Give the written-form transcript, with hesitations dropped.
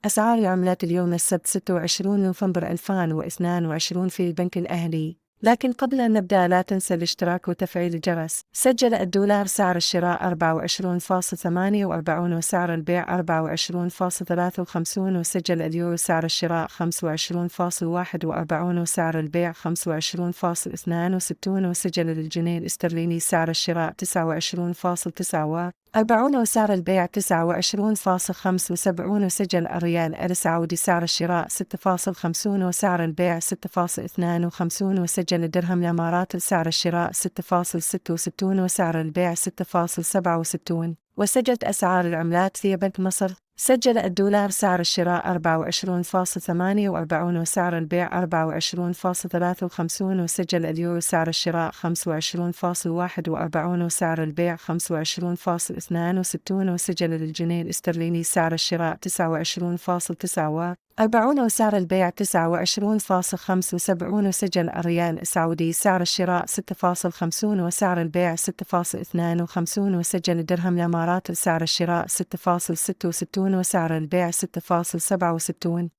أسعار العملات اليوم السبت 26 نوفمبر 2022 في البنك الأهلي. لكن قبل أن نبدأ لا تنسى الاشتراك وتفعيل الجرس. سجل الدولار سعر الشراء 24.48 وسعر البيع 24.53 وسجل اليورو سعر الشراء 25.41 وسعر البيع 25.62 وسجل الجنيه الاسترليني سعر الشراء 29.49 وسعر البيع 29.75 وسجل الريال السعودي سعر الشراء 6.50 وسعر البيع 6.52 وسجل الدرهم الإماراتي سعر الشراء 6.66 وسعر البيع 6.67 وسجلت أسعار العملات في بنك مصر. سجل الدولار سعر الشراء 24.48 وسعر البيع 24.53 وسجل اليورو سعر الشراء 25.41 وسعر البيع 25.62 وسجل الجنيه الاسترليني سعر الشراء 29.49 وسعر البيع 29.75 وسجل الريال السعودي سعر الشراء 6.50 وسعر البيع 6.52 وسجل الدرهم الإماراتي سعر الشراء 6.66 وسعر البيع 6.67